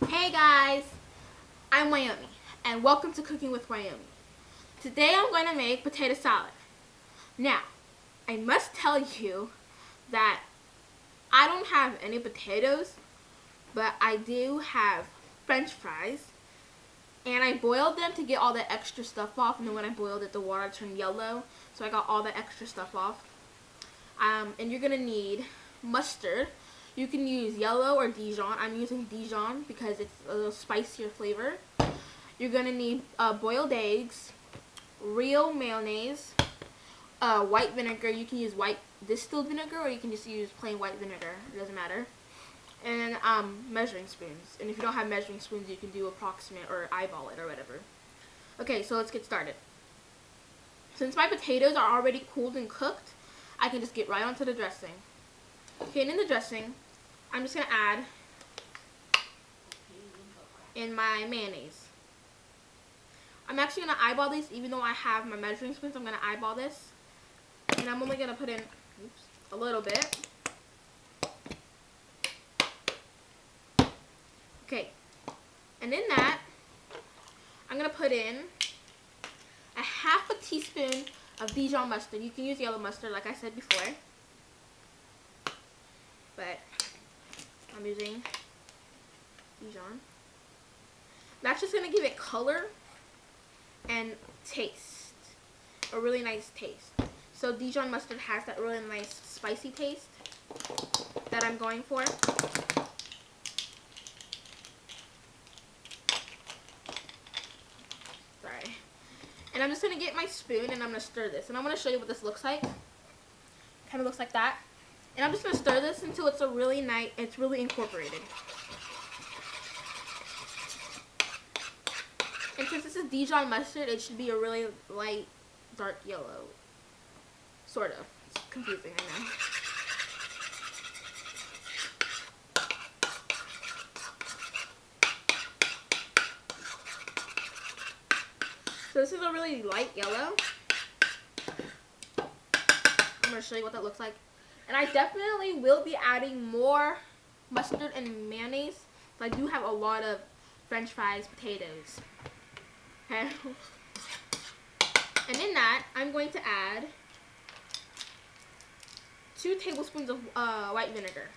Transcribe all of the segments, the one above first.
Hey guys, I'm Wyomi, and welcome to Cooking with Wyomi. Today I'm going to make potato salad. Now, I must tell you that I don't have any potatoes, but I do have French fries, and I boiled them to get all the extra stuff off, and then when I boiled it, the water turned yellow, so I got all the extra stuff off. And you're going to need mustard. You can use yellow or Dijon. I'm using Dijon because it's a little spicier flavor. You're going to need boiled eggs, real mayonnaise, white vinegar. You can use white distilled vinegar or you can just use plain white vinegar. It doesn't matter. And measuring spoons. And if you don't have measuring spoons, you can do approximate or eyeball it or whatever. Okay, so let's get started. Since my potatoes are already cooled and cooked, I can just get right onto the dressing. Okay, and in the dressing, I'm just going to add in my mayonnaise. I'm actually going to eyeball these, even though I have my measuring spoons. I'm going to eyeball this. And I'm only going to put in a little bit. Okay. And in that, I'm going to put in a half a teaspoon of Dijon mustard. You can use yellow mustard like I said before. But I'm using Dijon. That's just going to give it color and taste. A really nice taste. So Dijon mustard has that really nice spicy taste that I'm going for. Sorry. And I'm just going to get my spoon and I'm going to stir this. And I'm going to show you what this looks like. Kind of looks like that. And I'm just going to stir this until it's it's really incorporated. And since this is Dijon mustard, it should be a really light, dark yellow. Sort of. It's confusing, I know. So this is a really light yellow. I'm going to show you what that looks like. And I definitely will be adding more mustard and mayonnaise. So I do have a lot of French fries, potatoes. Okay. And in that, I'm going to add 2 tablespoons of white vinegar.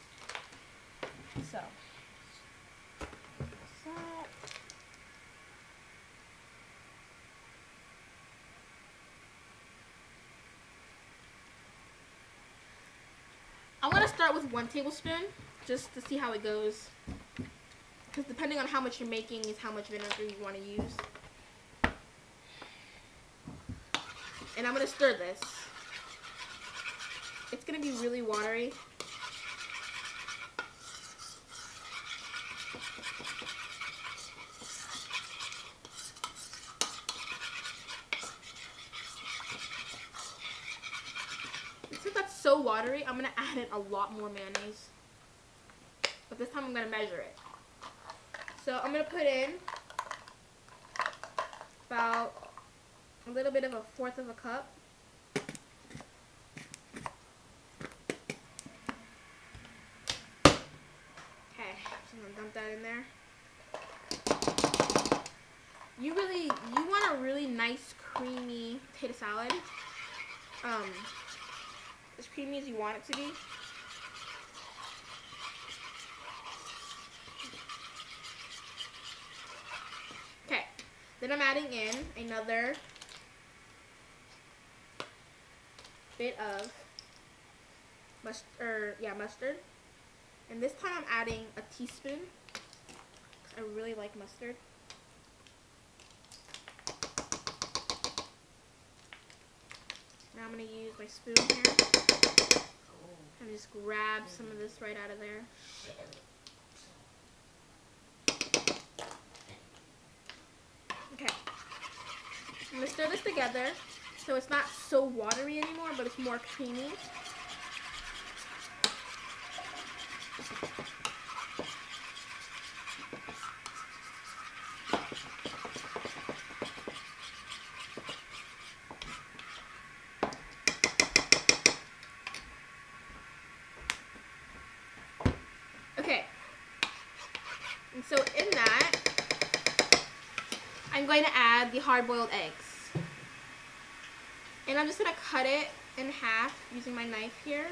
So. I'm going to start with 1 tablespoon just to see how it goes. Because depending on how much you're making is how much vinegar you want to use. And I'm going to stir this. It's going to be really watery. Since that's so watery, I'm going to add in a lot more mayonnaise. But this time I'm going to measure it. So I'm going to put in about a little bit of 1/4 of a cup. Okay, so I'm going to dump that in there. You want a really nice creamy potato salad. As creamy as you want it to be. Okay, then I'm adding in another bit of mustard. And this time I'm adding a teaspoon. I really like mustard. Now I'm going to use my spoon here and just grab some of this right out of there. Okay. I'm going to stir this together so it's not so watery anymore, but it's more creamy. Okay. And so in that, I'm going to add the hard-boiled eggs. And I'm just going to cut it in half using my knife here.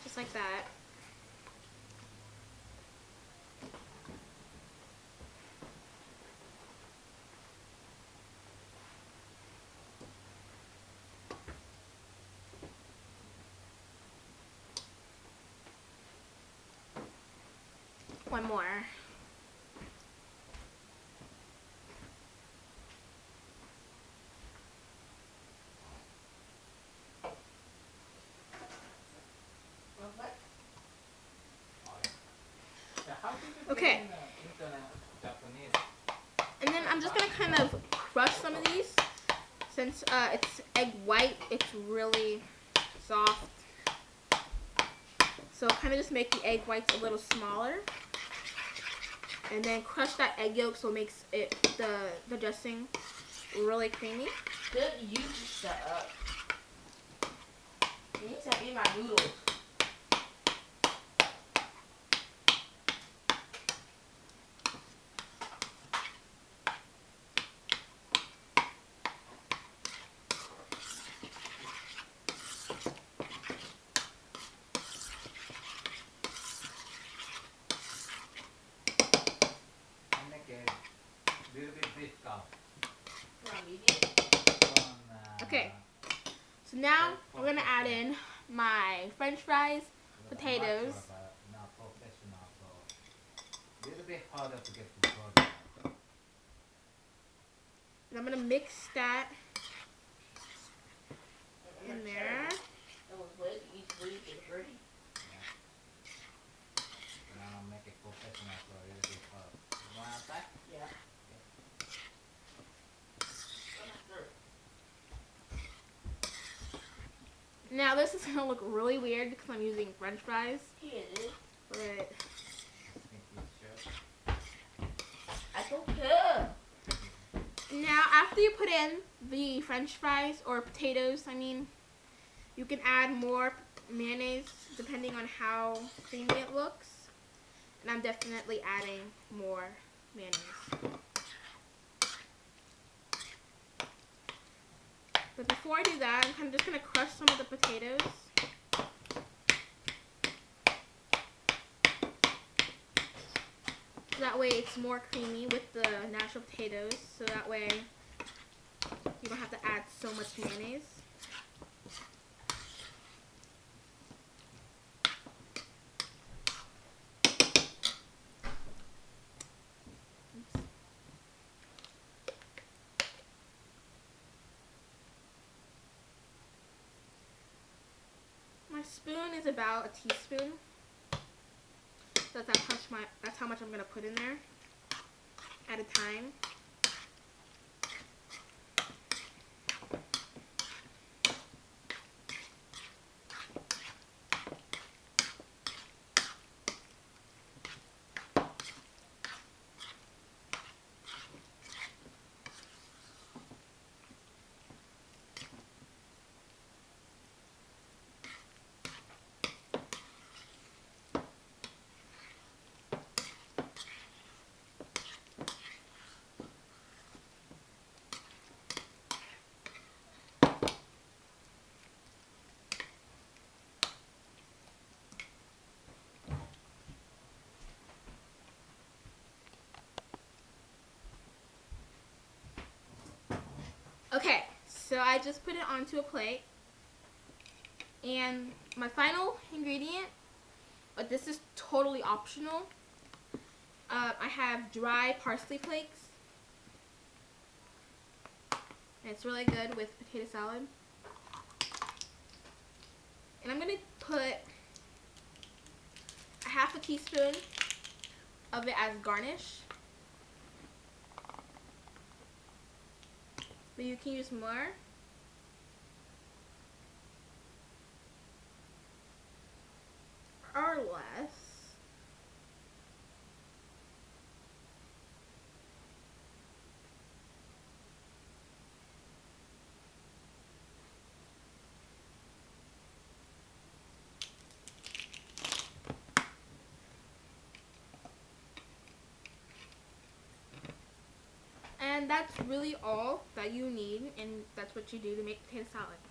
Just like that. One more. Okay. And then I'm just gonna kind of crush some of these. Since it's egg white, it's really soft. So kind of just make the egg whites a little smaller. And then crush that egg yolk so it makes it the dressing really creamy. Good, you just shut up. You need to eat my noodles. Okay, so now we're gonna add in my French fries, potatoes. And I'm gonna mix that in there. Now this is gonna look really weird because I'm using French fries. Yeah, it is. But I don't care. now after you put in the French fries or potatoes, I mean, you can add more mayonnaise depending on how creamy it looks. And I'm definitely adding more mayonnaise. But before I do that, I'm kind of just going to crush some of the potatoes. So that way it's more creamy with the natural potatoes. So that way you don't have to add so much mayonnaise. My spoon is about a teaspoon. So that's how much I'm gonna put in there at a time. Okay, so I just put it onto a plate. And my final ingredient, but this is totally optional, I have dry parsley flakes. And it's really good with potato salad. And I'm going to put a half a teaspoon of it as garnish. But you can use more. Or less. that's really all that you need, and that's what you do to make potato salad.